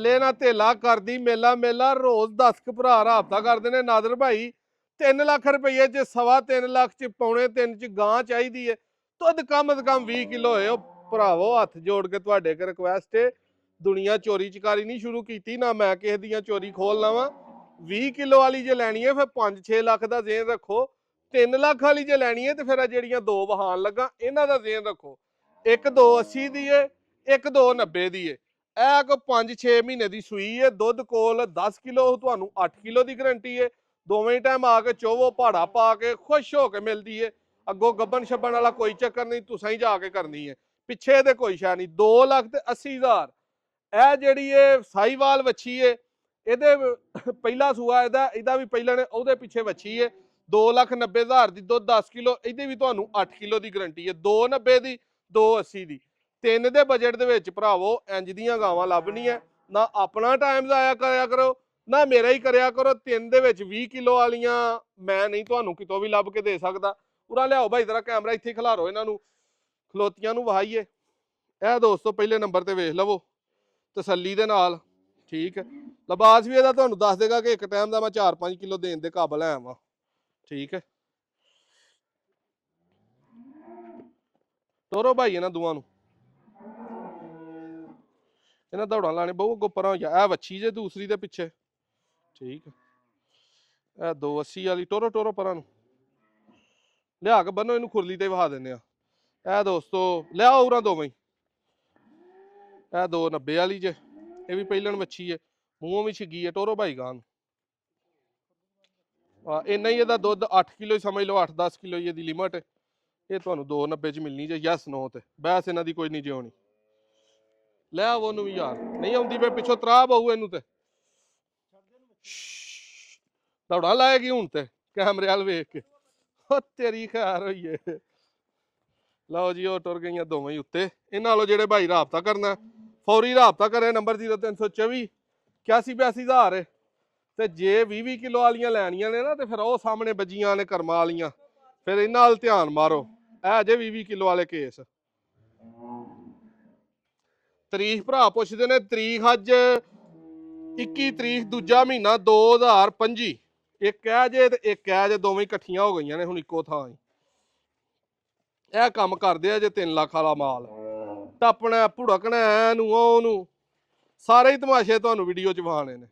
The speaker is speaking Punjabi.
ਲੈ ਨਾ ਧੇਲਾ ਕਰਦੀ ਮੇਲਾ ਮੇਲਾ ਰੋਜ਼ 10 ਕੁ ਭਰਾ ਰਾਬਤਾ ਕਰਦੇ ਨੇ ਨਾਦਰ ਭਾਈ 3 ਲੱਖ ਰੁਪਏ ਚ 3.25 ਲੱਖ ਚ ਪੌਣੇ 3 ਚ ਗਾਂ ਚਾਹੀਦੀ ਹੈ ਦੁੱਧ ਕਮ ਸੇ ਕਮ 20 ਕਿਲੋ ਹੋਏ। ਭਰਾਵੋ ਹੱਥ ਜੋੜ ਕੇ ਤੁਹਾਡੇ ਕੋਲ ਰਿਕੁਐਸਟ ਹੈ, ਦੁਨੀਆ ਚੋਰੀ ਚਕਾਰੀ ਨਹੀਂ ਸ਼ੁਰੂ ਕੀਤੀ, ਨਾ ਮੈਂ ਕਿਸੇ ਦੀਆਂ ਚੋਰੀ ਖੋਲ ਲਵਾਂ। 20 ਕਿਲੋ ਵਾਲੀ ਜੇ ਲੈਣੀ ਹੈ ਫਿਰ 5-6 ਲੱਖ ਦਾ ਜ਼ੇਨ ਰੱਖੋ। 3 ਲੱਖ ਵਾਲੀ ਜੇ ਲੈਣੀ ਹੈ ਤੇ ਫਿਰ ਜਿਹੜੀਆਂ ਦੋ ਵਹਾਨ ਲੱਗਾ ਇਹਨਾਂ ਦਾ ਜ਼ੇਨ ਰੱਖੋ। ਇੱਕ 280 ਦੀ ਏ, ਇੱਕ 290 ਦੀ ਏ। ਇਹ ਕੋ 5-6 ਮਹੀਨੇ ਦੀ ਸੂਈ ਹੈ, ਦੁੱਧ ਕੋਲ 10 ਕਿਲੋ, ਤੁਹਾਨੂੰ 8 ਕਿਲੋ ਦੀ ਗਰੰਟੀ ਹੈ। ਦੋਵੇਂ ਟਾਈਮ ਆ ਕੇ ਚੋਵੋ ਪਹਾੜਾ ਪਾ ਕੇ ਖੁਸ਼ ਹੋ ਕੇ ਮਿਲਦੀ ਹੈ। ਅੱਗੋਂ ਗੱਬਨ ਛੱਬਣ ਵਾਲਾ ਕੋਈ ਚੱਕਰ ਨਹੀਂ, ਤੁਸੀਂ ਹੀ ਜਾ ਕੇ ਕਰਨੀ ਹੈ, ਪਿੱਛੇ ਤੇ ਕੋਈ ਸ਼ੈ ਨਹੀਂ। 2,80,000 ਇਹ ਜਿਹੜੀ ਇਹ ਸਾਈਵਾਲ ਵੱਛੀ ਏ, ਇਹਦੇ ਪਹਿਲਾ ਸੂਆ ਇਹਦਾ ਵੀ ਪਹਿਲਾਂ ਨੇ ਉਹਦੇ ਪਿੱਛੇ ਵੱਛੀ ਏ। 2,90,000 ਦੀ ਦੁੱਧ 10 ਕਿਲੋ, ਇਹਦੀ ਵੀ ਤੁਹਾਨੂੰ 8 ਕਿਲੋ ਦੀ ਗਰੰਟੀ ਹੈ। 290 ਦੀ 280 ਦੀ 3 ਦੇ ਬਜਟ ਦੇ ਵਿੱਚ ਭਰਾਵੋ ਇੰਜ ਦੀਆਂ ਗਾਵਾਂ ਲੱਭਣੀਆਂ। ਨਾ ਆਪਣਾ ਟਾਈਮ ਜ਼ਾਇਆ ਕਰਿਆ ਕਰੋ, ਨਾ ਮੇਰਾ ਹੀ ਕਰਿਆ ਕਰੋ। 3 ਦੇ ਵਿੱਚ 20 ਕਿਲੋ ਵਾਲੀਆਂ ਮੈਂ ਨਹੀਂ ਤੁਹਾਨੂੰ ਕਿਤੋਂ ਵੀ ਲੱਭ ਕੇ ਦੇ ਸਕਦਾ। ਪੂਰਾ ਲਿਆਓ ਭਾਈ ਤੇਰਾ ਕੈਮਰਾ ਇੱਥੇ ਖਿਲਾਰੋ, ਇਹਨਾਂ ਨੂੰ ਖਲੋਤੀਆਂ ਨੂੰ ਵਹਾਈਏ। ਇਹ ਦੋਸਤੋ ਪਹਿਲੇ ਨੰਬਰ ਤੇ ਵੇਖ ਲਵੋ ਤਸੱਲੀ ਦੇ ਨਾਲ, ਠੀਕ ਹੈ। ਲਿਬਾਸ ਵੀ ਇਹਦਾ ਤੁਹਾਨੂੰ ਦੱਸ ਦੇਗਾ ਕਿ ਇੱਕ ਟਾਈਮ ਦਾ ਮੈਂ 4-5 ਕਿਲੋ ਦੇਣ ਦੇ ਕਾਬਲ ਹੈ ਵਾਂ, ਠੀਕ ਹੈ। ਤੋਰੋ ਭਾਈ ਇਹਨਾਂ ਦੋਵਾਂ ਨੂੰ, ਇਹਨਾਂ ਦੌੜਾਂ ਲਾਣੇ ਬਹੁ ਅੱਗੋਂ ਪਰਾਂ ਹੋਈਆ। ਇਹ ਵੱਛੀ ਜੇ ਦੂਸਰੀ ਦੇ ਪਿੱਛੇ, ਠੀਕ ਹੈ। ਇਹ 280 ਵਾਲੀ ਟੋਰੋ ਟੋਰੋ ਪਰਾਂ ਨੂੰ ਲਿਆ ਕੇ ਬੰਨੋ, ਇਹਨੂੰ ਖੁਰਲੀ ਤੇ ਵਹਾ ਦਿੰਦੇ ਆ। ਇਹ ਦੋਸਤੋ ਲਿਆਓ ਉਰਾਂ ਦੋਵੇਂ ਹੀ। ਇਹ 290 ਵਾਲੀ ਜੇ, ਇਹ ਵੀ ਪਹਿਲਣ ਵੱਛੀ ਹੈ, ਮੂੰਹੋਂ ਵੀ ਛਿੱਗੀ ਹੈ। ਟੋਰੋ ਭਾਈ ਗਾਂ ਨੂੰ ਇੰਨਾ ਹੀ ਇਹਦਾ ਦੁੱਧ 8 ਕਿਲੋ ਹੀ ਸਮਝ ਲਓ, 8-10 ਕਿਲੋ ਹੀ ਇਹਦੀ ਲਿਮਟ। ਇਹ ਤੁਹਾਨੂੰ 290 ਚ ਮਿਲਣੀ ਜੇ, ਯਸ ਨੋ ਤੇ ਬਹਿਸ ਇਹਨਾਂ ਦੀ ਕੋਈ ਨਹੀਂ ਜੇ ਹੋਣੀ। ਲੈ ਆਵੋ ਉਹਨੂੰ ਵੀ ਯਾਰ, ਨਹੀਂ ਆਉਂਦੀ ਪਈ ਪਿੱਛੋਂ ਤਰਾਹ ਬਹੂ ਇਹਨੂੰ ਤੇ ਦੌੜਾ ਲਾਏਗੀ ਹੁਣ ਤੇ ਕੈਮਰੇ ਵਾਲ ਵੇਖ ਕੇ। ਉਹ ਤੇਰੀ ਖੈਰ ਹੋਈਏ। ਲਓ ਜੀ ਉਹ ਟੁਰ ਗਈਆਂ ਦੋਵੇਂ ਹੀ ਉੱਤੇ। ਇਹਨਾਂ ਨਾਲੋਂ ਜਿਹੜੇ ਭਾਈ ਰਾਬਤਾ ਕਰਨਾ ਫੌਰੀ ਰਾਬਤਾ ਕਰੇ, ਨੰਬਰ 0324 81-82,000। ਤੇ ਜੇ 20 ਕਿਲੋ ਵਾਲੀਆਂ ਲੈਣੀਆਂ ਨੇ ਨਾ ਤੇ ਫਿਰ ਉਹ ਸਾਹਮਣੇ ਵੱਜੀਆਂ ਨੇ ਕਰਮਾਂ ਵਾਲੀਆਂ, ਫਿਰ ਇਹਨਾਂ ਵੱਲ ਧਿਆਨ ਮਾਰੋ। ਇਹ ਜੇ 20 ਕਿਲੋ ਵਾਲੇ ਕੇਸ। ਤਰੀਕ ਭਰਾ ਪੁੱਛਦੇ ਨੇ, ਤਰੀਕ ਅੱਜ 21 ਤਰੀਕ ਦੂਜਾ ਮਹੀਨਾ 2025। ਇੱਕ ਕਹਿ ਜੇ ਤੇ ਇੱਕ ਕਹਿ ਜੇ, ਦੋਵੇਂ ਇਕੱਠੀਆਂ ਹੋ ਗਈਆਂ ਨੇ ਹੁਣ ਇੱਕੋ ਥਾਂ ਹੀ। ਇਹ ਕੰਮ ਕਰਦੇ ਆ ਜੇ 3 ਲੱਖ ਵਾਲਾ ਮਾਲ ਟੱਪਣਾ ਭੁੜਕਣਾ ਇਹਨੂੰ ਉਹਨੂੰ, ਸਾਰੇ ਹੀ ਤਮਾਸ਼ੇ ਤੁਹਾਨੂੰ ਵੀਡੀਓ ਚ ਵਿਖਾਣੇ ਨੇ।